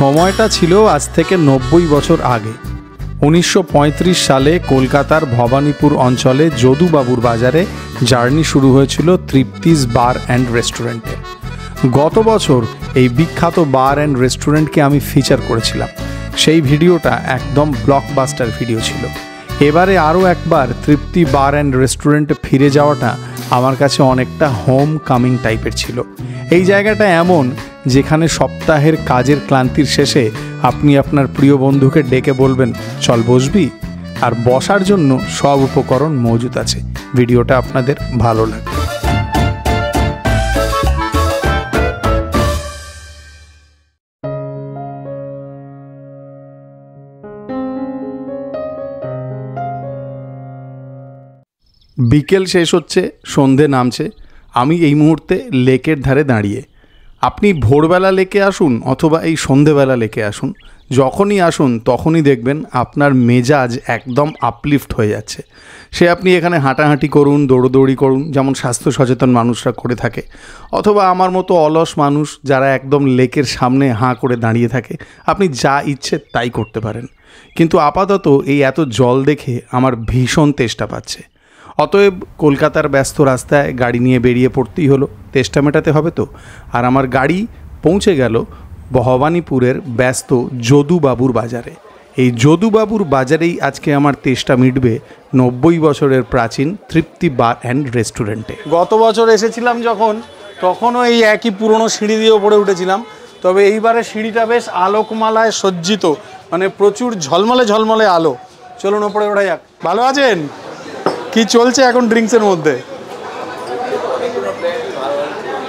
সময়টা ছিল আজ থেকে 90 বছর আগে। 1935 সালে কলকাতার ভবানীপুর অঞ্চলে যদুবাবুর বাজারে জার্নি শুরু হয়েছিল তৃপ্তিস বার অ্যান্ড রেস্টুরেন্টে। গত বছর এই বিখ্যাত বার অ্যান্ড রেস্টুরেন্টকে আমি ফিচার করেছিলাম। সেই ভিডিওটা একদম ব্লকবাস্টার ভিডিও ছিল। এবারে আরও একবার তৃপ্তি বার অ্যান্ড রেস্টুরেন্টে ফিরে যাওয়াটা আমার কাছে অনেকটা হোম কামিং টাইপের ছিল। এই জায়গাটা এমন যেখানে সপ্তাহের কাজের ক্লান্তির শেষে আপনি আপনার প্রিয় বন্ধুকে ডেকে বলবেন চল বসবি, আর বসার জন্য সব উপকরণ মজুদ আছে। ভিডিওটা আপনাদের ভালো লাগবে। বিকেল শেষ হচ্ছে, সন্ধে নামছে। আমি এই মুহূর্তে লেকের ধারে দাঁড়িয়ে। আপনি ভোরবেলা লেকে আসুন অথবা এই সন্ধেবেলা লেকে আসুন, যখনই আসুন তখনই দেখবেন আপনার মেজাজ একদম আপলিফ্ট হয়ে যাচ্ছে। সে আপনি এখানে হাঁটাহাঁটি করুন, দৌড়োদৌড়ি করুন, যেমন স্বাস্থ্য সচেতন মানুষরা করে থাকে, অথবা আমার মতো অলস মানুষ যারা একদম লেকের সামনে হাঁ করে দাঁড়িয়ে থাকে, আপনি যা ইচ্ছে তাই করতে পারেন। কিন্তু আপাতত এই এত জল দেখে আমার ভীষণ তেষ্টা পাচ্ছে। অতএব কলকাতার ব্যস্ত রাস্তায় গাড়ি নিয়ে বেরিয়ে পড়তেই হলো, তেষ্টা মেটাতে হবে তো। আর আমার গাড়ি পৌঁছে গেল ভবানীপুরের ব্যস্ত যদুবাবুর বাজারে। এই যদুবাবুর বাজারেই আজকে আমার তেষ্টা মিটবে 90 বছরের প্রাচীন তৃপ্তি বার অ্যান্ড রেস্টুরেন্টে। গত বছর এসেছিলাম যখন, তখনও এই একই পুরনো সিঁড়ি দিয়ে ওপরে উঠেছিলাম। তবে এইবারে সিঁড়িটা বেশ আলোকমালায় সজ্জিত, মানে প্রচুর ঝলমলে ঝলমলে আলো। চলুন ওপরে ওঠা যাক। ভালো আছেন? কি চলছে এখন ড্রিঙ্কসের মধ্যে?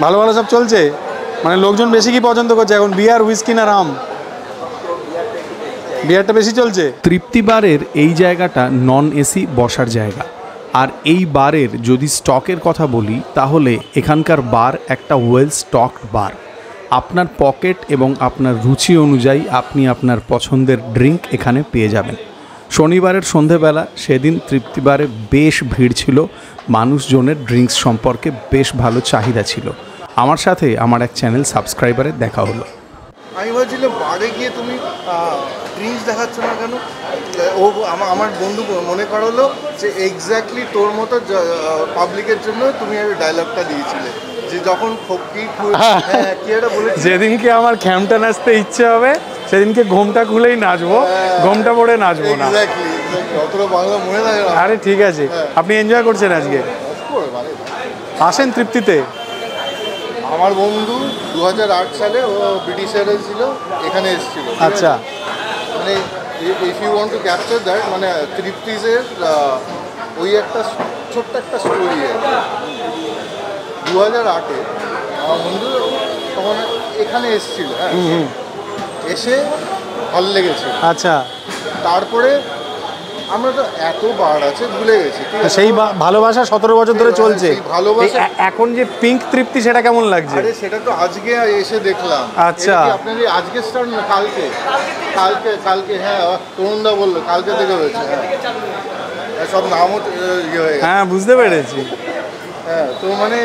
ভালো ভালো সব চলছে? মানে লোকজন বেশি কি পছন্দ করছে এখন, বিয়ার, হুইস্কি না রাম? বিয়ারটা বেশি চলছে। তৃপ্তি বারের এই জায়গাটা নন এসি বসার জায়গা। আর এই বারের যদি স্টকের কথা বলি তাহলে এখানকার বার একটা ওয়েল স্টকড বার। আপনার পকেট এবং আপনার রুচি অনুযায়ী আপনি আপনার পছন্দের ড্রিঙ্ক এখানে পেয়ে যাবেন। শনিবারের সন্ধেবেলা সেদিন তৃপ্তিবারে বেশ ভিড় ছিল, মানুষজনের ড্রিঙ্কস সম্পর্কে বেশ ভালো চাহিদা ছিল। আমার সাথে আমার এক চ্যানেল সাবস্ক্রাইবারের দেখা হলো। আমি বলছিলাম বারে গিয়ে তুমি ড্রিঙ্কস দেখাচ্ছ না কেন? ও আমার বন্ধু মনে করালো যে এক্স্যাক্টলি তোর মতো পাবলিকের জন্য তুমি ডায়লগটা দিয়েছিলে, যে যখন যেদিনকে আমার খ্যামটা নাচতে ইচ্ছে হবে সেদিনকে ঘোমটা খুলেই নাচবো, ঘোমটা পড়ে নাচবো না। আরে ঠিক আছে, আপনি এনজয় করছেন আজকে? আসেন তৃপ্তিতে। আমার বন্ধু 2008 সালে ও ব্রিটিশের ছিল, এখানে এসেছিল। আচ্ছা, মানে if you want to capture that, মানে তৃপ্তিসের ওই একটা ছোট্ট একটা স্টোরি আছে। 2008-এ আমার বন্ধু তখন এখানে এসেছিল, হ্যাঁ, এসে ভালো লেগেছে। আচ্ছা, তারপরে আমরা তো এত বার আছে ভুলে গেছি। সেই ভালোবাসা 17 বছর ধরে চলছে। এখন যে পিঙ্ক তৃপ্তি সেটা কেমন লাগছে? আরে সেটা তো আজকে এসে দেখলাম। আচ্ছা, আপনার আজকে স্টার্ট না কালকে? কালকে হ্যাঁ, তরুণদা বললো কালকে থেকে হয়েছে। হ্যাঁ, সব নামও ইয়ে হয়ে গেছে। হ্যাঁ, বুঝতে পেরেছি। হ্যাঁ, তো মানে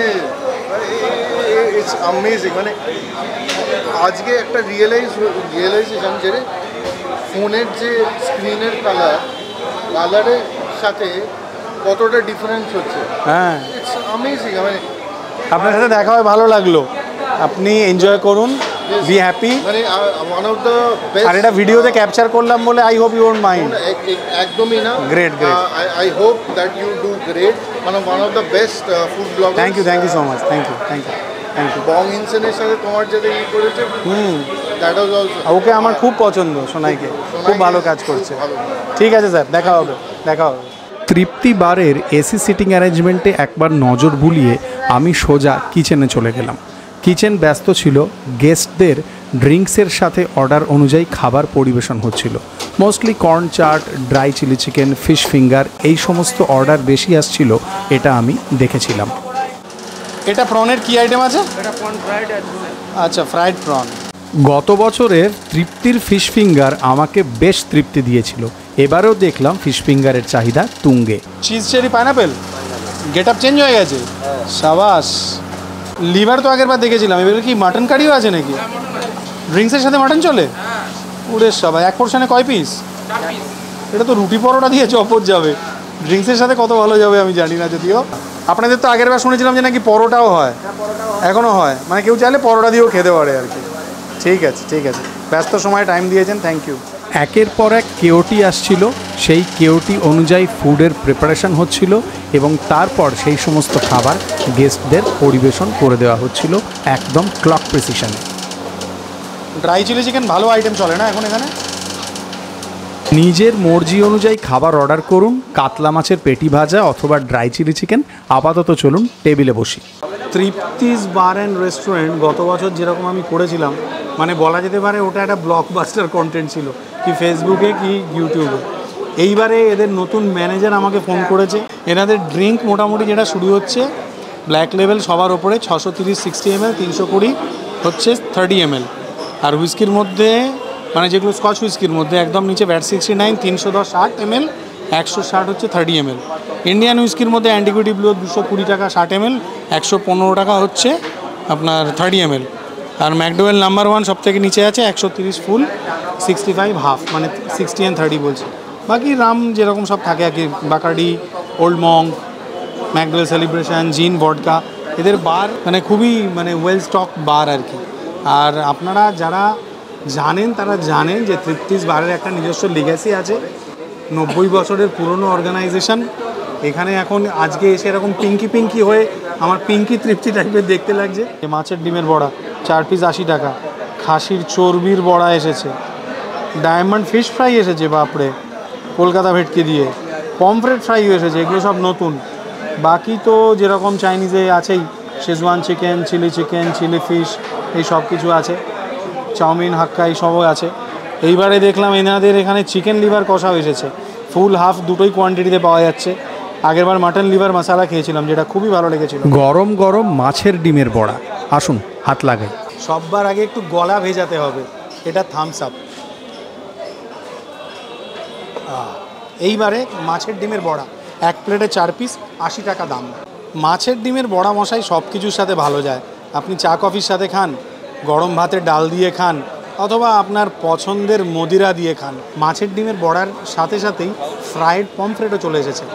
ইটস অ্যামেজিং। মানে আজকে একটা রিয়েলাইজেশন যে ফোনের যে স্ক্রিনের কালারের সাথে কতটা ডিফারেন্স হচ্ছে। হ্যাঁ, ইটস অ্যামেজিং। মানে আপনার সাথে দেখা হয় ভালো লাগলো। আপনি এনজয় করুন, বি হ্যাপি। মানে ওয়ান অফ দ্য বেস্ট। আর এটা ভিডিওতে ক্যাপচার করলাম বলে I hope you won't mind. একদমই না। Great. I hope that you do great. মানে one of the best food blogger. Thank you so much. Thank you. Bong ইনসেনের সাথে তোমার যেটা করেছে, দ্যাট ওয়াজ অলসো। ওকে আমার খুব পছন্দ, সোনাইকে খুব ভালো কাজ করছে। ঠিক আছে স্যার, দেখা হবে। তৃপ্তি বারের এসি সিটিং অ্যারেঞ্জমেন্টে একবার নজর বুলিয়ে আমি সোজা কিচেনে চলে গেলাম। কিচেন ব্যস্ত ছিল, গেস্টদের ড্রিঙ্কসের সাথে অর্ডার অনুযায়ী খাবার পরিবেশন হচ্ছিল। Mostly corn chaat, dry chilli chicken, fish finger, এই সমস্ত অর্ডার বেশি আসছিল, এটা আমি দেখেছিলাম। এটা প্রনের কি আইটেম আছে? এটা প্রন ফ্রাইড আছে। আচ্ছা, ফ্রাইড প্রন। গত বছরের তৃপ্তির ফিশ ফিঙ্গার আমাকে বেশ তৃপ্তি দিয়েছিল। এবারেও দেখলাম ফিশ ফিঙ্গারের চাহিদা তুঙ্গে। Cheese cherry pineapple, get up change হয়ে গেছে। সাবাস। লিভার তো আগের বার দেখেছিলাম, এবার কি মাটন কারিও আছে নাকি? ড্রিঙ্কসের সাথে মাটন চলে? ওরে সবাই এক পোর্শনে কয় পিস? এটা তো রুটি পরোটা দিয়ে চপর যাবে, ড্রিঙ্কসের সাথে কত ভালো যাবে আমি জানি না। যদিও আপনাদের তো আগের বার শুনেছিলাম যে নাকি পরোটাও হয়, এখনও হয়, মানে কেউ চাইলে পরোটা দিয়েও খেতে পারে আর কি। ঠিক আছে ঠিক আছে, ব্যস্ত সময় টাইম দিয়েছেন, থ্যাংক ইউ। একের পর এক কেওটি আসছিল, সেই কেওটি অনুযায়ী ফুডের প্রিপারেশন হচ্ছিল এবং তারপর সেই সমস্ত খাবার গেস্টদের পরিবেশন করে দেওয়া হচ্ছিল একদম ক্লক প্রিসিশনে। ড্রাই চিলি চিকেন ভালো আইটেম চলে না এখন এখানে? নিজের মর্জি অনুযায়ী খাবার অর্ডার করুন, কাতলা মাছের পেটি ভাজা অথবা ড্রাই চিলি চিকেন। আপাতত চলুন টেবিলে বসি। তৃপ্তিস বার অ্যান্ড রেস্টুরেন্ট গত বছর যেরকম আমি করেছিলাম, মানে বলা যেতে পারে ওটা একটা ব্লকবাস্টার কন্টেন্ট ছিল, কি ফেসবুকে কি ইউটিউবে। এইবারে এদের নতুন ম্যানেজার আমাকে ফোন করেছে। এনাদের ড্রিঙ্ক মোটামুটি যেটা শুরু হচ্ছে ব্ল্যাক লেভেল সবার ওপরে 630 60 ml, 320 হচ্ছে 30 ml। আর হুইস্কির মধ্যে মানে যেগুলো স্কচ হুইস্কির মধ্যে একদম নিচে ব্যাট 69 310 60 ml, 160 হচ্ছে 30 ml। ইন্ডিয়ান হুইস্কির মধ্যে অ্যান্টিকুইটি ব্লু 220 টাকা 60 ml, 115 টাকা হচ্ছে আপনার 30 ml। আর ম্যাকডোয়েল নাম্বার 1 সব থেকে নিচে আছে 130 ফুল, 65 হাফ, মানে 60 and 30 বলছে। বাকি রাম যেরকম সব থাকে আর কি, বাকার্ডি, ওল্ড মঙ্ক, ম্যাকডোয়েল সেলিব্রেশন, জিন, ভডকা, এদের বার মানে খুবই মানে ওয়েল স্টক বার আর কি। আর আপনারা যারা জানেন তারা জানেন যে তৃপ্তিস বারের একটা নিজস্ব লিগ্যাসি আছে, 90 বছরের পুরনো অর্গানাইজেশন। এখানে এখন আজকে এসে এরকম পিঙ্কি পিঙ্কি হয়ে আমার পিঙ্কি তৃপ্তি টাইপের দেখতে লাগছে। মাছের ডিমের বড়া 4 পিস 80 টাকা, খাসির চর্বির বড়া এসেছে, ডায়মন্ড ফিশ ফ্রাই এসেছে, বাপরে, কলকাতা ভেটকি দিয়ে, পমফ্রেট ফ্রাইও এসেছে, এগুলো সব নতুন। বাকি তো যেরকম চাইনিজে আছেই, শেজওয়ান চিকেন, চিলি ফিশ, এই সব কিছু আছে, চাউমিন, হাক্কা, এই সবও আছে। এইবারে দেখলাম এনাদের এখানে চিকেন লিভার কষাও এসেছে, ফুল হাফ দুটোই কোয়ান্টিটিতে পাওয়া যাচ্ছে। আগেরবার মাটন লিভার মশলা খেয়েছিলাম, যেটা খুবই ভালো লেগেছিল। গরম গরম মাছের ডিমের বড়া, আসুন হাত লাগাই। সববার আগে একটু গলা ভেজাতে হবে, এটা থামস আপ। এইবারে মাছের ডিমের বড়া এক প্লেটে 4 পিস 80 টাকা দাম। মাছের ডিমের বড়া মশাই সব কিছুর সাথে ভালো যায়। আপনি চা কফির সাথে খান, গরম ভাতে ডাল দিয়ে খান, অথবা আপনার পছন্দের মদিরা দিয়ে খান। মাছের ডিমের বড়ার সাথে সাথেই ফ্রাইড পমফ্রেটও চলে এসেছে।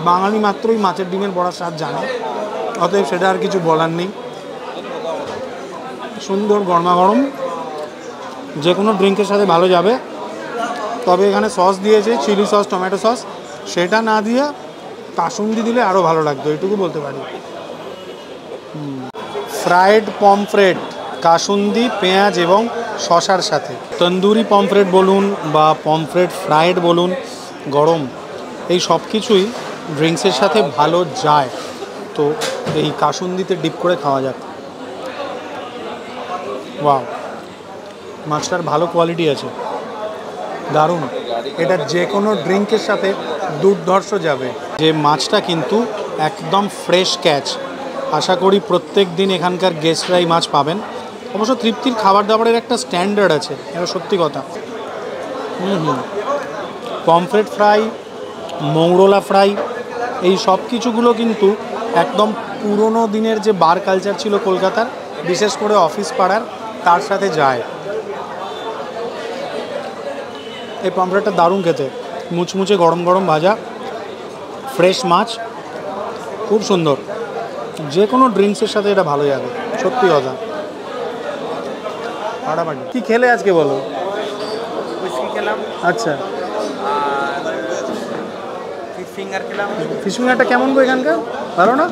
বাঙালি মাত্রই মাছের ডিমের বড়ার স্বাদ জানে, অতএব সেটা আর কিছু বলার নেই। সুন্দর গরমা গরম, যে কোনো ড্রিঙ্কের সাথে ভালো যাবে। তবে এখানে সস দিয়েছে, চিলি সস, টমেটো সস, সেটা না দিয়ে কাসুন্দি দিলে আরও ভালো লাগতো, এইটুকু বলতে পারি। ফ্রাইড পমফ্রেট কাসুন্দি, পেঁয়াজ এবং শসার সাথে। তন্দুরি পমফ্রেট বলুন বা পমফ্রেট ফ্রাইড বলুন, গরম, এই সব কিছুই ড্রিঙ্কসের সাথে ভালো যায়। তো এই কাসুন্দিতে ডিপ করে খাওয়া যাক। ওয়াও, মাছটার ভালো কোয়ালিটি আছে, দারুণ। এটা যে কোনো ড্রিঙ্কের সাথে দুর্ধর্ষ যাবে। যে মাছটা কিন্তু একদম ফ্রেশ ক্যাচ। আশা করি প্রত্যেক দিন এখানকার গেস্টরাই মাছ পাবেন। অবশ্য তৃপ্তির খাবার দাবারের একটা স্ট্যান্ডার্ড আছে, এটা সত্যি কথা। পমফ্রেট ফ্রাই, মৌরলা ফ্রাই, এই সব কিছুগুলো কিন্তু একদম পুরনো দিনের যে বার কালচার ছিল কলকাতার, বিশেষ করে অফিস পাড়ার, তার সাথে যায়। এই পমফ্রেটটা দারুণ খেতে, মুচমুচে গরম গরম ভাজা, ফ্রেশ মাছ, খুব সুন্দর। যে কোনো ড্রিঙ্কসের সাথে এটা ভালো যাবে, সত্যি কথা। ফাটাফাটি। কি খেলে আজকে বলো? হুইস্কি খেলাম, আচ্ছা, আর ফিশ ফিঙ্গার খেলাম। ফিশ ফিঙ্গারটা কেমন গো এখানকার? ভালো না?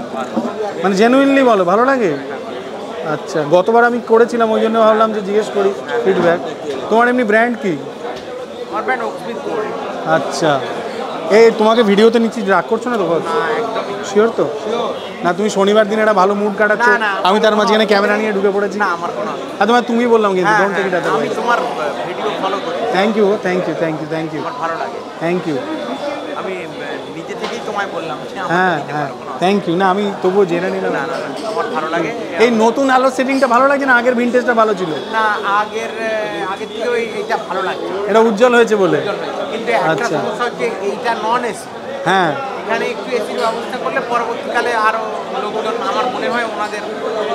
মানে জেনুইনলি বলো, ভালো লাগে? আচ্ছা, গতবার আমি করেছিলাম, ওই জন্য ভাবলাম যে জিজ্ঞেস করি ফিডব্যাক। তোমার এমনি ব্র্যান্ড কি? আমার ব্র্যান্ড ওকসমিথ গোল্ড। আচ্ছা, এই তোমাকে ভিডিওতে নিচ্ছি, রাগ করছো না তো? একদমই শিওর তো? না তুমি শনিবার দিন একটা ভালো মুড কাটাচ্ছ, না, না, আমি তার মাঝখানে ক্যামেরা নিয়ে ঢুকে পড়েছি। না, আমার কোনো আর তোমার তুমি বললাম কিন্তু, ডোন্ট টেক ইট আমি আদারওয়াইজ। তোমার ভিডিও ফলো করি, thank you thank you thank you thank you আমার ভালো লাগে। Thank you. আমি নিজে থেকেই তোমায় বললাম যে হ্যাঁ আমাকে দিতে হ্যাঁ, পারো, কোনো থ্যাংক ইউ। না আমি তবুও জেনে নিলাম। না, না, না, আমার ভালো লাগে। এই নতুন আলোর সেটিংটা ভালো লাগছে না? আগের ভিনটেজটা ভালো ছিল? না, আগের থেকেও এইটা ভালো লাগছে, এটা উজ্জ্বল হয়েছে বলে? কিন্তু একটা আচ্ছা। সমস্যা হচ্ছে এইটা নন এসি, হ্যাঁ, এখানে একটু এসির ব্যবস্থা করলে পরবর্তীকালে আরও লোকজন আমার মনে হয় ওনাদের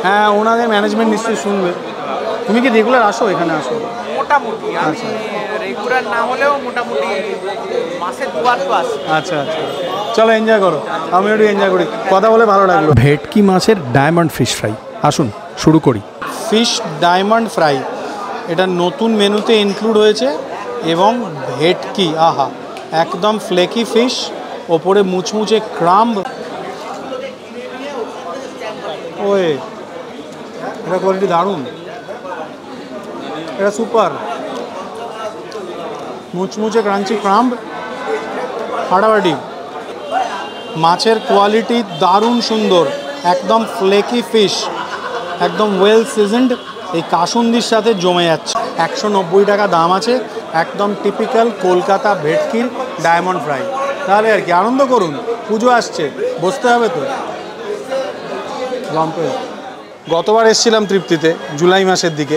হ্যাঁ, ওনাদের ম্যানেজমেন্ট নিশ্চয়ই শুনবে। তুমি কি রেগুলার আসো এখানে? আসো মোটামুটি আমি রেগুলার না হলেও মোটামুটি মাসে দুবার তো আসি। আচ্ছা আচ্ছা, চলো এনজয় করো, আমি একটু এনজয় করি, কথা বলে ভালো লাগলো। ভেটকি মাছের ডায়মন্ড ফিশ ফ্রাই, আসুন শুরু করি। ফিশ ডায়মন্ড ফ্রাই, এটা নতুন মেনুতে ইনক্লুড হয়েছে। এবং ভেটকি, আহা, একদম ফ্লেকি ফিশ, ওপরে মুচমুচে ক্রাম্ব। ওয়ে, এটা কোয়ালিটি দারুণ, এটা সুপার। মুচমুচে ক্রাঞ্চি ক্রাম্ব, ফাটাফাটি। মাছের কোয়ালিটি দারুণ সুন্দর, একদম ফ্লেকি ফিশ, একদম ওয়েল সিজনড। এই কাসুন্দির সাথে জমে যাচ্ছে। 190 টাকা দাম আছে, একদম টিপিক্যাল কলকাতা ভেটকির ডায়মন্ড ফ্রাই। তাহলে আর কি, আনন্দ করুন, পুজো আসছে, বসতে হবে তো। জম্পে গতবার এসেছিলাম তৃপ্তিতে জুলাই মাসের দিকে,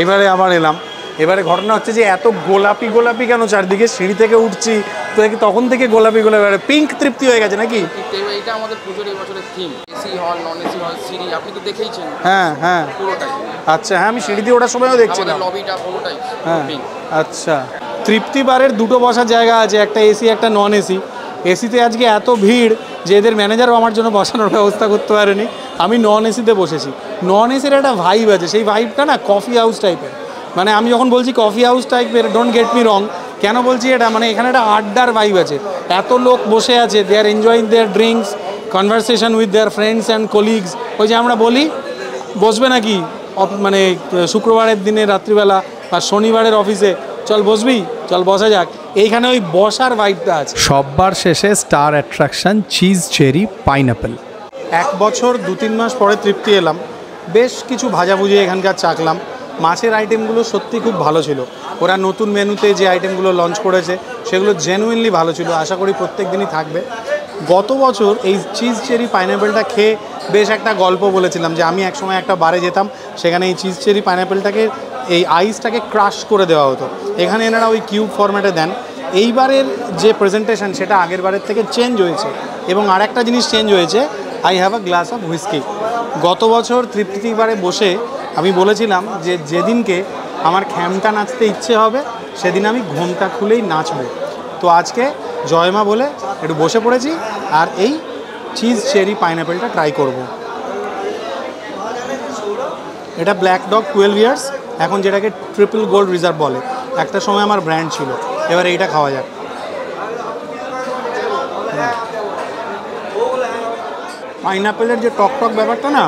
এবারে আবার এলাম। এবারে ঘটনা হচ্ছে যে এত গোলাপি গোলাপি কেন চারদিকে, সিঁড়ি থেকে উঠছি তো তখন থেকে গোলাপি গোলাপি, পিঙ্ক তৃপ্তি হয়ে গেছে নাকি? এটা আমাদের পুজোর এই বছরের থিম, এসি হল, নন এসি হল, সিঁড়ি, আপনি তো দেখেইছেন। হ্যাঁ হ্যাঁ, পুরোটাই। আচ্ছা, হ্যাঁ আমি সিঁড়ি দিয়ে ওঠার সময়ও দেখছিলাম। লবিটা পুরোটাই হ্যাঁ, পিঙ্ক। আচ্ছা। তৃপ্তি বারের দুটো বসার জায়গা আছে, একটা এসি একটা নন এসি। এসিতে আজকে এত ভিড় যে এদের ম্যানেজারও আমার জন্য বসানোর ব্যবস্থা করতে পারেনি, আমি নন এসিতে বসেছি। নন এসির একটা ভাইব আছে, সেই ভাইবটা না কফি হাউস টাইপের। মানে আমি যখন বলছি কফি হাউস টাইপের, ডোন্ট গেট মি রং, কেন বলছি এটা, মানে এখানে একটা আড্ডার ভাইব আছে। এত লোক বসে আছে, they are enjoying their drinks, conversation with their friends and colleagues. ওই যে আমরা বলি বসবে নাকি মানে শুক্রবারের দিনে রাত্রিবেলা আর শনিবারের অফিসে, চল বসবি, চল বসা যাক, এইখানে ওই বসার ভাইবটা আছে। সববার শেষে star attraction cheese cherry pineapple. 1 বছর 2-3 মাস পরে তৃপ্তি এলাম, বেশ কিছু ভাজাভুজি এখানকার চাখলাম। মাছের আইটেমগুলো সত্যি খুব ভালো ছিল। ওরা নতুন মেনুতে যে আইটেমগুলো লঞ্চ করেছে সেগুলো জেনুইনলি ভালো ছিল, আশা করি প্রত্যেক দিনই থাকবে। গত বছর এই চিজ চেরি পাইনঅ্যাপেলটা খেয়ে বেশ একটা গল্প বলেছিলাম যে আমি একসময় একটা বারে যেতাম, সেখানে এই চিজ চেরি পাইনঅ্যাপেলটাকে, এই আইসটাকে ক্রাশ করে দেওয়া হতো। এখানে এনারা ওই কিউব ফরম্যাটে দেন। এইবারের যে প্রেজেন্টেশন সেটা আগের বারের থেকে চেঞ্জ হয়েছে। এবং আর একটা জিনিস চেঞ্জ হয়েছে, I have a glass of whisky. গত বছর তৃপ্তিবারে বসে আমি বলেছিলাম যে যেদিনকে আমার খ্যামটা নাচতে ইচ্ছে হবে সেদিন আমি ঘোমটা খুলেই নাচবো। তো আজকে জয়মা বলে একটু বসে পড়েছি আর এই চিজ চেরি পাইনঅ্যাপেলটা ট্রাই করব। এটা ব্ল্যাক ডগ 12 ইয়ার্স, এখন যেটাকে ট্রিপল গোল্ড রিজার্ভ বলে, একটা সময় আমার ব্র্যান্ড ছিল। এবার এইটা খাওয়া যাক। পাইনঅ্যাপেলের যে টক টক ব্যাপারটা না,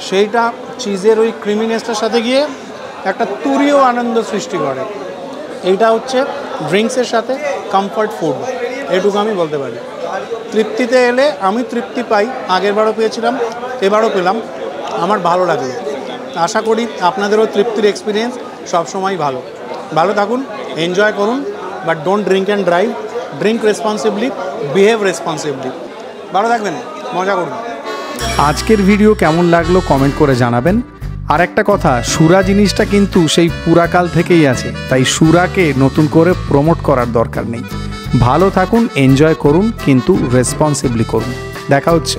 সেইটা চিজের ওই ক্রিমিনেসটার সাথে গিয়ে একটা তুরীয় আনন্দ সৃষ্টি করে। এইটা হচ্ছে ড্রিঙ্কসের সাথে কমফর্ট ফুড, এটুকু আমি বলতে পারি। তৃপ্তিতে এলে আমি তৃপ্তি পাই, আগেরবারও পেয়েছিলাম, এবারও পেলাম, আমার ভালো লাগে। আশা করি আপনাদেরও তৃপ্তির এক্সপিরিয়েন্স সবসময় ভালো। ভালো থাকুন, এনজয় করুন, but don't drink and drive, drink responsibly, behave responsibly. ভালো থাকবেন, মজা করুন। আজকের ভিডিও কেমন লাগলো কমেন্ট করে জানাবেন। আর একটা কথা, সুরা জিনিসটা কিন্তু সেই পুরাকাল থেকেই আছে, তাই সুরাকে নতুন করে প্রমোট করার দরকার নেই। ভালো থাকুন, এনজয় করুন, কিন্তু রেসপন্সিবলি করুন। দেখা হচ্ছে।